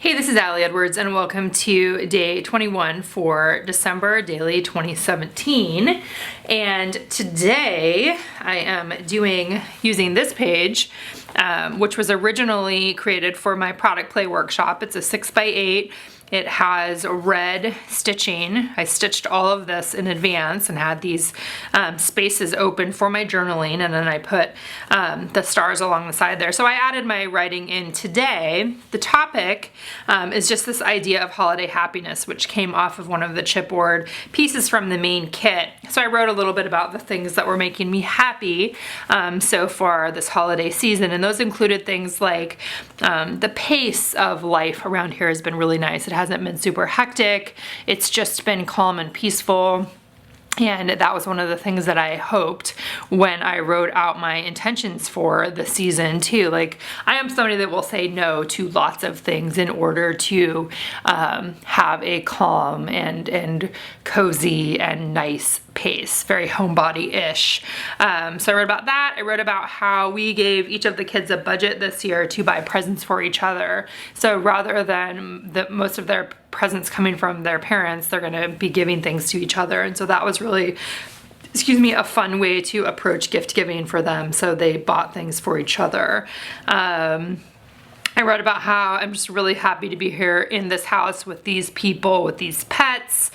Hey, this is Allie Edwards and welcome to day 21 for December daily 2017. And today I am using this page, which was originally created for my product play workshop. It's a 6x8. It has red stitching. I stitched all of this in advance and had these spaces open for my journaling, and then I put the stars along the side there. So I added my writing in today. The topic is just this idea of holiday happiness, which came off of one of the chipboard pieces from the main kit. So I wrote a little bit about the things that were making me happy so far this holiday season, and those included things like the pace of life around here has been really nice. It hasn't been super hectic. It's just been calm and peaceful. And that was one of the things that I hoped when I wrote out my intentions for the season too. Like, I am somebody that will say no to lots of things in order to have a calm and cozy and nice pace, very homebody-ish. So I wrote about that. I wrote about how we gave each of the kids a budget this year to buy presents for each other. So rather than most of their presents coming from their parents, they're going to be giving things to each other. And so that was really, a fun way to approach gift giving for them. So they bought things for each other. I wrote about how I'm just really happy to be here in this house with these people, with these pets.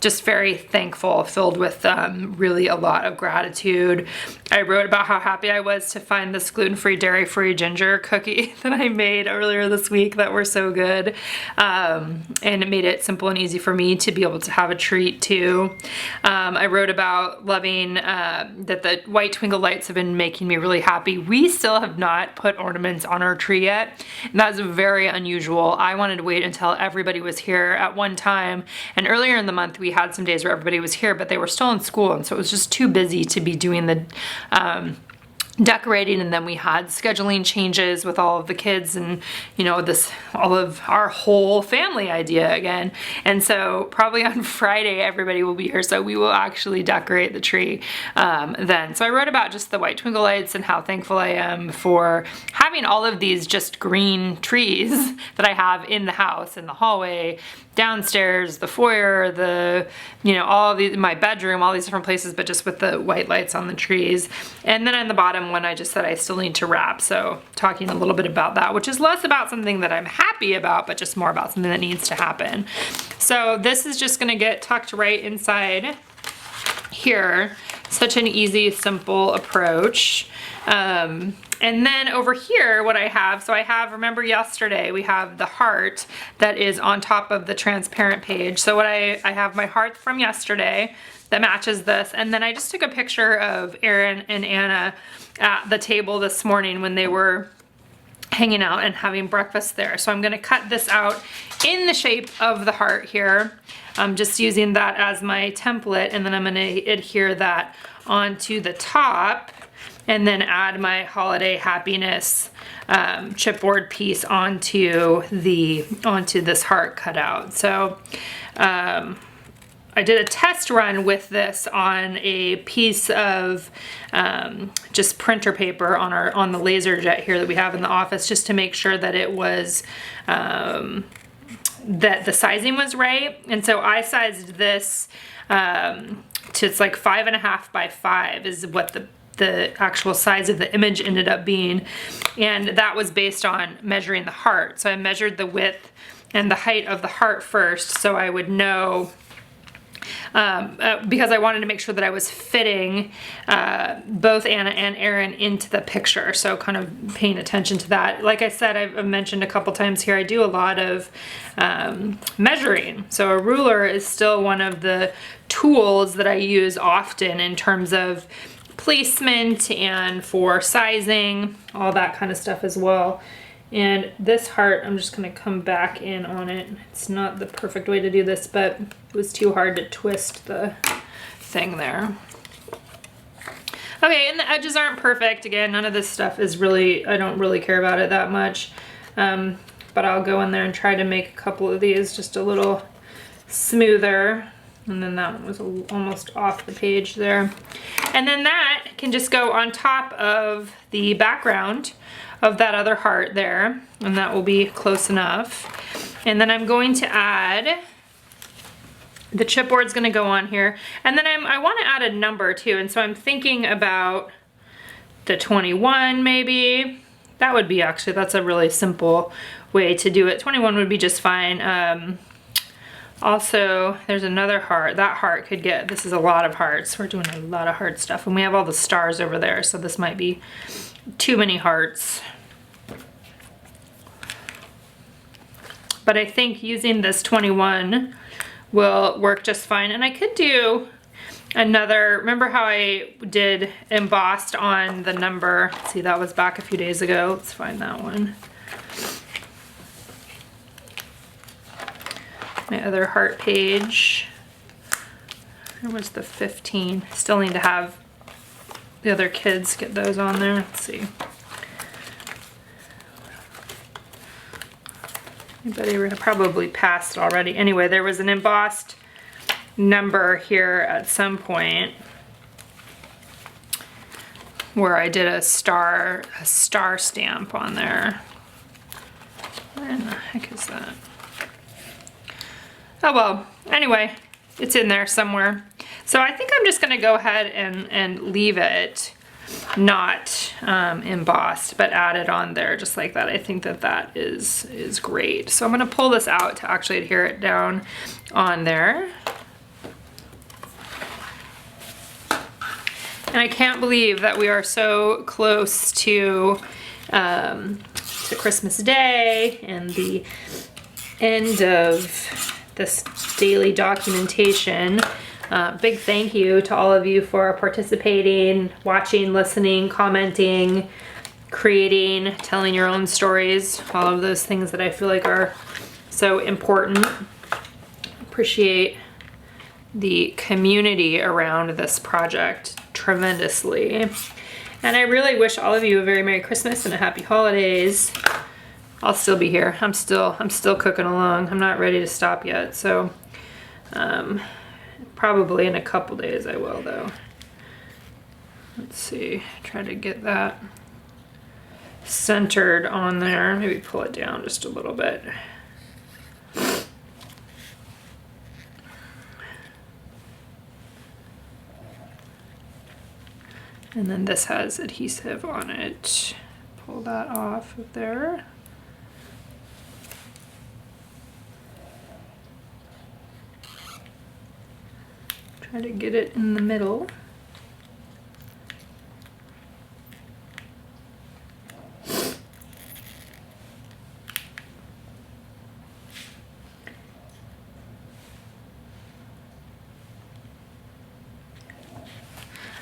Just very thankful, filled with really a lot of gratitude. I wrote about how happy I was to find this gluten-free, dairy-free ginger cookie that I made earlier this week that were so good. And it made it simple and easy for me to be able to have a treat too. I wrote about loving that the white twinkle lights have been making me really happy. We still have not put ornaments on our tree yet, and that's very unusual. I wanted to wait until everybody was here at one time, and earlier in the month we had some days where everybody was here, but they were still in school, and so it was just too busy to be doing the decorating. And then we had scheduling changes with all of the kids and all of our whole family idea again. And so probably on Friday everybody will be here, so we will actually decorate the tree then. So I wrote about just the white twinkle lights and how thankful I am for having all of these just green trees that I have in the house, in the hallway, downstairs, the foyer, all of these, my bedroom, all these different places, but just with the white lights on the trees. And then on the bottom one, I just said I still need to wrap. So talking a little bit about that, which is less about something that I'm happy about, but just more about something that needs to happen. So this is just gonna get tucked right inside here. Such an easy, simple approach. And then over here, what I have, so I have, remember yesterday, we have the heart that is on top of the transparent page. So what I have my heart from yesterday that matches this. And then I just took a picture of Aaron and Anna at the table this morning when they were hanging out and having breakfast there. So I'm gonna cut this out in the shape of the heart here. I'm just using that as my template, and then I'm gonna adhere that onto the top and then add my holiday happiness chipboard piece onto this heart cutout. So I did a test run with this on a piece of just printer paper on the LaserJet here that we have in the office, just to make sure that it was that the sizing was right. And so I sized this to, it's like 5.5 by 5 is what the actual size of the image ended up being, and that was based on measuring the heart. So I measured the width and the height of the heart first, so I would know, because I wanted to make sure that I was fitting both Anna and Aaron into the picture, so kind of paying attention to that. Like I said, I've mentioned a couple times here, I do a lot of measuring. So a ruler is still one of the tools that I use often in terms of placement and for sizing, all that kind of stuff as well. And this heart, I'm just gonna come back in on it. It's not the perfect way to do this, but it was too hard to twist the thing there. Okay, and the edges aren't perfect. Again, none of this stuff is really, I don't really care about it that much. But I'll go in there and try to make a couple of these just a little smoother. And then that one was almost off the page there. And then that can just go on top of the background of that other heart there, and that will be close enough. And then I'm going to add, the chipboard's gonna go on here, and then I wanna add a number too, and so I'm thinking about the 21 maybe. That would be actually, that's a really simple way to do it. 21 would be just fine. Also, there's another heart. That heart could get, this is a lot of hearts. We're doing a lot of heart stuff, and we have all the stars over there, so this might be too many hearts. But I think using this 21 will work just fine. And I could do another, remember how I did embossed on the number? Let's see, that was back a few days ago. Let's find that one. My other heart page. There was the 15. Still need to have the other kids get those on there. Let's see. Anybody probably passed already. Anyway, there was an embossed number here at some point where I did a star stamp on there. Where in the heck is that? Oh well, anyway, it's in there somewhere. So I think I'm just gonna go ahead and leave it not embossed, but add it on there just like that. I think that that is great. So I'm gonna pull this out to actually adhere it down on there. And I can't believe that we are so close to Christmas Day and the end of this daily documentation. Big thank you to all of you for participating, watching, listening, commenting, creating, telling your own stories, all of those things that I feel like are so important. Appreciate the community around this project tremendously. And I really wish all of you a very Merry Christmas and a Happy Holidays. I'll still be here. I'm still cooking along. I'm not ready to stop yet, so probably in a couple days I will though. Let's see, try to get that centered on there. Maybe pull it down just a little bit. And then this has adhesive on it. Pull that off of there. Try to get it in the middle.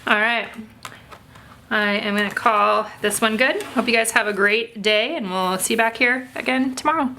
All right, I am gonna call this one good. Hope you guys have a great day, and we'll see you back here again tomorrow.